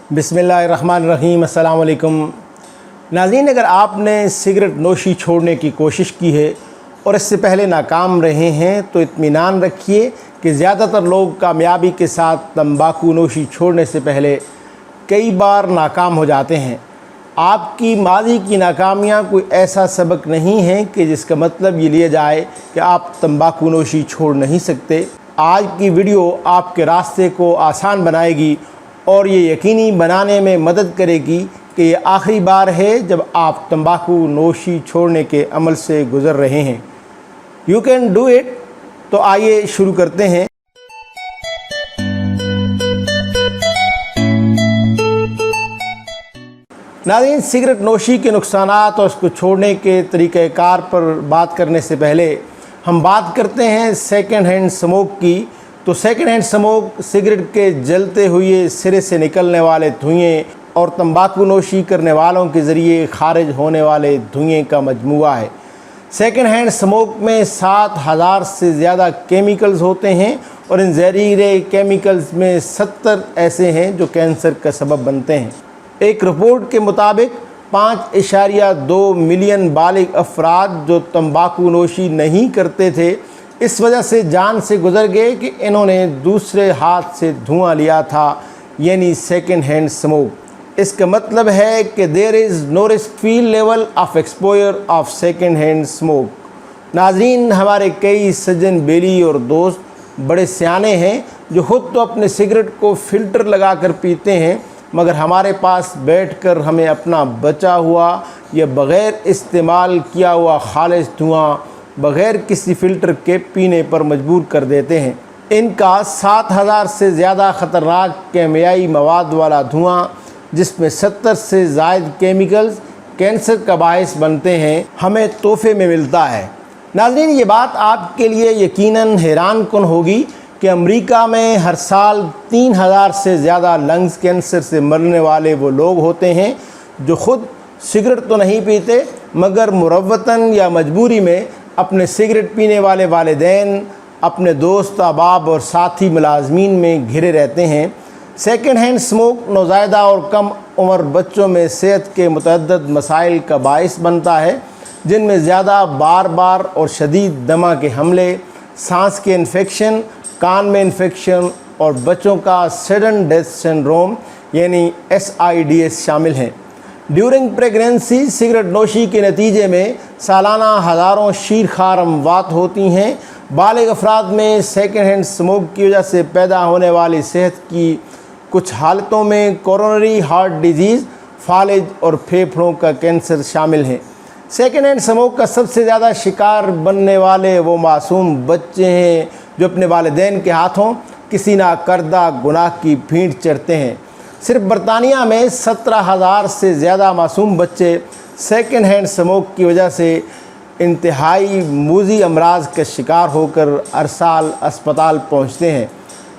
बिस्मिल्लाहिर्रहमानिर्रहीम। अस्सलाम वालेकुम नाज़रीन, अगर आपने सिगरेट नोशी छोड़ने की कोशिश की है और इससे पहले नाकाम रहे हैं तो इत्मीनान रखिए कि ज़्यादातर लोग कामयाबी के साथ तंबाकू नोशी छोड़ने से पहले कई बार नाकाम हो जाते हैं। आपकी माजी की नाकामियाँ कोई ऐसा सबक नहीं है कि जिसका मतलब ये लिया जाए कि आप तंबाकू नोशी छोड़ नहीं सकते। आज की वीडियो आपके रास्ते को आसान बनाएगी और ये यकीनी बनाने में मदद करेगी कि ये आखिरी बार है जब आप तंबाकू नोशी छोड़ने के अमल से गुज़र रहे हैं। You can do it. तो आइए शुरू करते हैं। नाज़रीन, सिगरेट नोशी के नुकसानात और उसको छोड़ने के तरीक़ाकार पर बात करने से पहले हम बात करते हैं सेकंड हैंड स्मोक की। तो सेकंड हैंड स्मोक सिगरेट के जलते हुए सिरे से निकलने वाले धुएँ और तंबाकू नोशी करने वालों के ज़रिए खारिज होने वाले धुएँ का मजमूआ है। सेकंड हैंड स्मोक में 7000 से ज़्यादा केमिकल्स होते हैं और इन जहरीले केमिकल्स में 70 ऐसे हैं जो कैंसर का सबब बनते हैं। एक रिपोर्ट के मुताबिक 5.2 मिलियन बालिग अफराद जो तंबाकू नोशी नहीं करते थे इस वजह से जान से गुजर गए कि इन्होंने दूसरे हाथ से धुआं लिया था, यानी सेकंड हैंड स्मोक। इसका मतलब है कि there is no risk free level of exposure of second hand smoke. नाज़रीन, हमारे कई सज्जन बेली और दोस्त बड़े सियाने हैं जो ख़ुद तो अपने सिगरेट को फ़िल्टर लगा कर पीते हैं, मगर हमारे पास बैठकर हमें अपना बचा हुआ या बग़ैर इस्तेमाल किया हुआ खालिस धुआं बग़ैर किसी फ़िल्टर के पीने पर मजबूर कर देते हैं। इनका 7000 से ज़्यादा ख़तरनाक केमियाई मवाद वाला धुआं, जिसमें 70 से ज़ायद केमिकल्स कैंसर का बायस बनते हैं, हमें तोहफ़े में मिलता है। नाज़रीन, ये बात आपके लिए यकीनन हैरान कुन होगी कि अमेरिका में हर साल 3000 से ज़्यादा लंग्स कैंसर से मरने वाले वो लोग होते हैं जो ख़ुद सिगरेट तो नहीं पीते मगर मुरव्वतन या मजबूरी में अपने सिगरेट पीने वाले वालिदैन, अपने दोस्त अहबाब और साथी मुलाजमीन में घिरे रहते हैं। सेकंड हैंड स्मोक नौज़ायदा और कम उम्र बच्चों में सेहत के मुतअद्दिद मसाइल का बाइस बनता है, जिनमें ज़्यादा बार बार और शदीद दमा के हमले, सांस के इन्फेक्शन, कान में इन्फेक्शन और बच्चों का सडन डेथ सिंड्रोम यानी SIDS शामिल हैं। ड्यूरिंग प्रेगनेंसी सिगरेट नोशी के नतीजे में सालाना हज़ारों शीरखार अमवात होती हैं। बालिग अफराद में सेकंड हैंड स्मोक की वजह से पैदा होने वाली सेहत की कुछ हालतों में कोरोनरी हार्ट डिजीज़, फालिज और फेफड़ों का कैंसर शामिल हैं। सेकंड हैंड स्मोक का सबसे ज़्यादा शिकार बनने वाले वो मासूम बच्चे हैं जो अपने वालिदैन के हाथों किसी नाकर्दा गुनाह की भीड़ चढ़ते हैं। सिर्फ बरतानिया में 17000 से ज़्यादा मासूम बच्चे सेकंड हैंड स्मोक की वजह से इंतहाई मूज़ी अमराज का शिकार होकर हर साल अस्पताल पहुँचते हैं।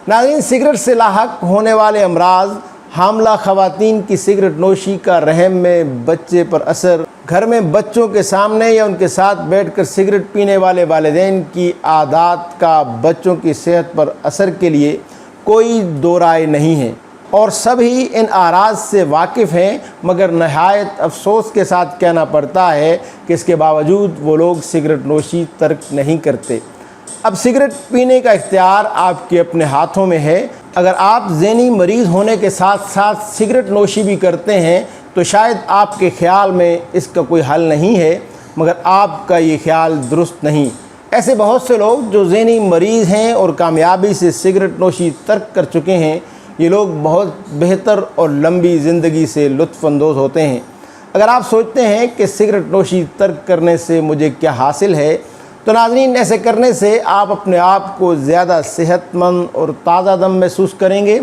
नाज़रीन, सिगरेट से लाहक होने वाले अमराज, हामला ख़वातीन की सिगरेट नोशी का रहम में बच्चे पर असर, घर में बच्चों के सामने या उनके साथ बैठकर सिगरेट पीने वाले वालिदैन की आदत का बच्चों की सेहत पर असर के लिए कोई दो राय नहीं है और सभी इन आराज से वाकिफ़ हैं, मगर नहायत अफसोस के साथ कहना पड़ता है कि इसके बावजूद वो लोग सिगरेट नोशी तर्क नहीं करते। अब सिगरेट पीने का इख्तियार आपके अपने हाथों में है। अगर आप ज़हनी मरीज़ होने के साथ साथ सिगरेट नोशी भी करते हैं तो शायद आपके ख़्याल में इसका कोई हल नहीं है, मगर आपका ये ख़्याल दुरुस्त नहीं। ऐसे बहुत से लोग जो ज़हनी मरीज़ हैं और कामयाबी से सिगरेट नोशी तर्क कर चुके हैं, ये लोग बहुत बेहतर और लंबी ज़िंदगी से लुत्फ़अंदोज़ होते हैं। अगर आप सोचते हैं कि सिगरेट नोशी तर्क करने से मुझे क्या हासिल है, तो नाज़रीन, ऐसे करने से आप अपने आप को ज़्यादा सेहतमंद और ताज़ा दम महसूस करेंगे।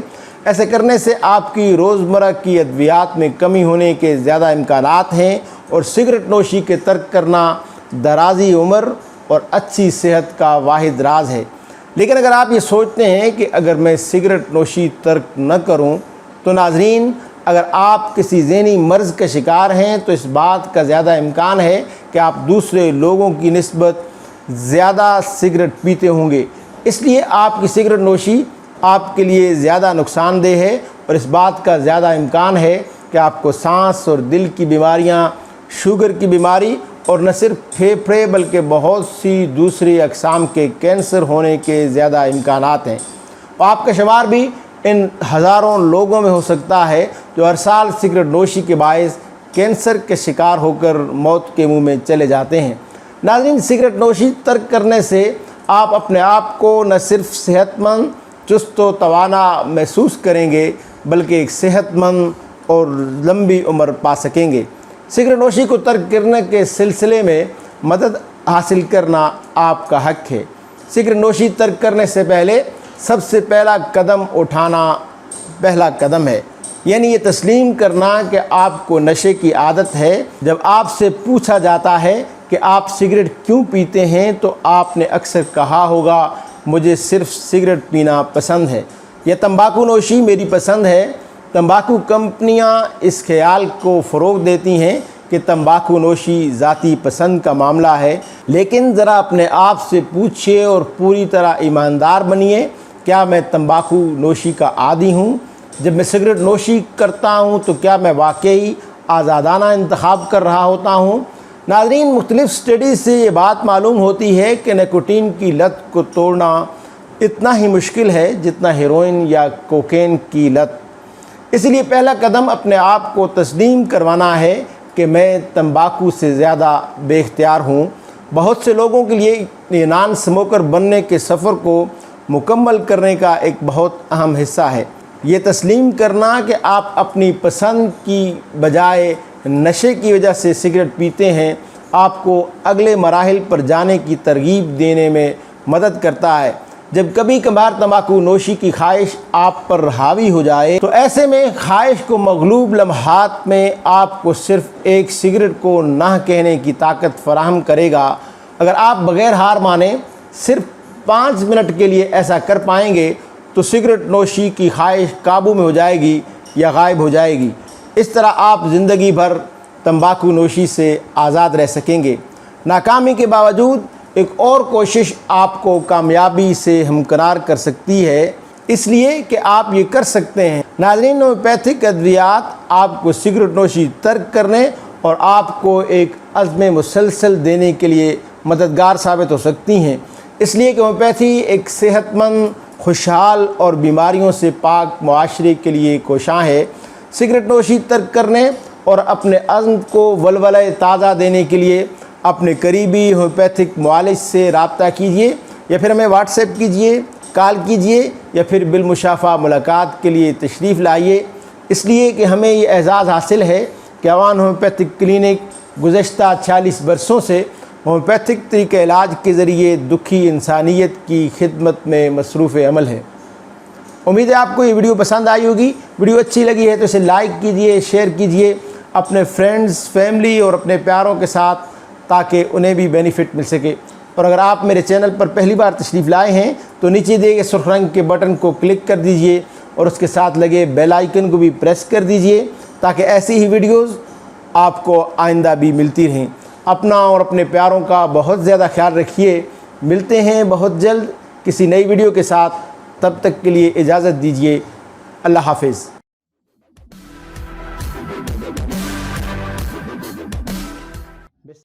ऐसे करने से आपकी रोज़मर्रा की अद्वियात में कमी होने के ज़्यादा इम्कानात हैं और सिगरेट नोशी के तर्क करना दराज़ी उम्र और अच्छी सेहत का वाहिद राज है। लेकिन अगर आप ये सोचते हैं कि अगर मैं सिगरेट नोशी तर्क न करूं, तो नाज़रीन, अगर आप किसी ज़हनी मर्ज़ का शिकार हैं तो इस बात का ज़्यादा इम्कान है कि आप दूसरे लोगों की निस्बत ज़्यादा सिगरेट पीते होंगे। इसलिए आपकी सिगरेट नोशी आपके लिए ज़्यादा नुकसानदेह है اور اس بات کا زیادہ امکان ہے کہ آپ کو سانس اور دل کی بیماریاں، شوگر کی بیماری اور نہ صرف پھیپھڑے بلکہ بہت سی دوسری اقسام کے کینسر ہونے کے زیادہ امکانات ہیں۔ اور آپ کا شمار بھی ان ہزاروں لوگوں میں ہو سکتا ہے جو ہر سال سگریٹ نوشی کے باعث کینسر کے شکار ہو کر موت کے منہ میں چلے جاتے ہیں۔ ناظرین، سگریٹ نوشی ترک کرنے سے آپ اپنے آپ کو نہ صرف صحت مند، چست و توانا محسوس کریں گے بلکہ ایک صحت مند اور لمبی عمر پا سکیں گے۔ سگریٹ نوشی کو ترک کرنے کے سلسلے میں مدد حاصل کرنا آپ کا حق ہے۔ سگریٹ نوشی ترک کرنے سے پہلے سب سے پہلا قدم اٹھانا پہلا قدم ہے، یعنی یہ تسلیم کرنا کہ آپ کو نشے کی عادت ہے۔ جب آپ سے پوچھا جاتا ہے کہ آپ سگریٹ کیوں پیتے ہیں تو آپ نے اکثر کہا ہوگا، مجھے صرف سگریٹ پینا پسند ہے یا تمباکو نوشی میری پسند ہے۔ تمباکو کمپنیاں اس خیال کو فروغ دیتی ہیں کہ تمباکو نوشی ذاتی پسند کا معاملہ ہے، لیکن ذرا اپنے آپ سے پوچھئے اور پوری طرح ایماندار بنیے، کیا میں تمباکو نوشی کا عادی ہوں؟ جب میں سگریٹ نوشی کرتا ہوں تو کیا میں واقعی آزادانہ انتخاب کر رہا ہوتا ہوں؟ ناظرین، مختلف اسٹڈیز سے یہ بات معلوم ہوتی ہے کہ نکوٹین کی لت کو توڑنا اتنا ہی مشکل ہے جتنا ہیروئن یا کوکین کی لت۔ اس لیے پہلا قدم اپنے آپ کو تسلیم کروانا ہے کہ میں تمباکو سے زیادہ بے اختیار ہوں۔ بہت سے لوگوں کے لیے یہ نان اسموکر بننے کے سفر کو مکمل کرنے کا ایک بہت اہم حصہ ہے۔ یہ تسلیم کرنا کہ آپ اپنی پسند کی بجائے نشے کی وجہ سے سگریٹ پیتے ہیں، آپ کو اگلے مراحل پر جانے کی ترغیب دینے میں مدد کرتا ہے۔ جب کبھی کبھار تمباکو نوشی کی خواہش آپ پر حاوی ہو جائے تو ایسے میں خواہش کو مغلوب لمحات میں آپ کو صرف ایک سگریٹ کو نہ کہنے کی طاقت فراہم کرے گا۔ اگر آپ بغیر ہار مانے صرف 5 منٹ کے لیے ایسا کر پائیں گے تو سگریٹ نوشی کی خواہش قابو میں ہو جائے گی یا غائب ہو جائے گی۔ اس طرح آپ زندگی بھر تمباکو نوشی سے آزاد رہ سکیں گے۔ ناکامی کے باوجود ایک اور کوشش آپ کو کامیابی سے ہمکنار کر سکتی ہے، اس لیے کہ آپ یہ کر سکتے ہیں۔ ناظرین، ہومیوپیتھک ادویات آپ کو سگریٹ نوشی ترک کرنے اور آپ کو ایک عزم مسلسل دینے کے لیے مددگار ثابت ہو سکتی ہیں، اس لیے کہ ہومیوپیتھی ایک صحت مند، خوشحال اور بیماریوں سے پاک معاشرے کے لیے کوشاں ہے۔ سگریٹ نوشی ترک کرنے اور اپنے عزم کو ولولہ تازہ دینے کے لیے اپنے قریبی ہومیوپیتھک معالج سے رابطہ کیجیے یا پھر ہمیں واٹس ایپ کیجیے، کال کیجیے یا پھر بالمشافہ ملاقات کے لیے تشریف لائیے، اس لیے کہ ہمیں یہ اعزاز حاصل ہے کہ عوان ہومیوپیتھک کلینک گزشتہ 46 برسوں سے ہومیوپیتھک طریقہ علاج کے ذریعے دکھی انسانیت کی خدمت میں مصروف عمل ہے۔ امید ہے آپ کو یہ ویڈیو پسند آئی ہوگی۔ ویڈیو اچھی لگی ہے تو اسے لائک کیجئے، شیئر کیجئے اپنے فرینڈز، فیملی اور اپنے پیاروں کے ساتھ تاکہ انہیں بھی بینیفٹ مل سکے۔ اور اگر آپ میرے چینل پر پہلی بار تشریف لائے ہیں تو نیچے دیے گئے سرخ رنگ کے بٹن کو کلک کر دیجئے اور اس کے ساتھ لگے بیل آئیکن کو بھی پریس کر دیجئے تاکہ ایسی ہی ویڈیوز آپ کو آئندہ بھی ملتی رہیں۔ اپنا اور اپنے پیاروں کا بہت زیادہ خیال رکھیے۔ ملتے ہیں بہت جلد کسی نئی ویڈیو کے ساتھ، تب تک کے لیے اجازت دیجیے۔ اللہ حافظ۔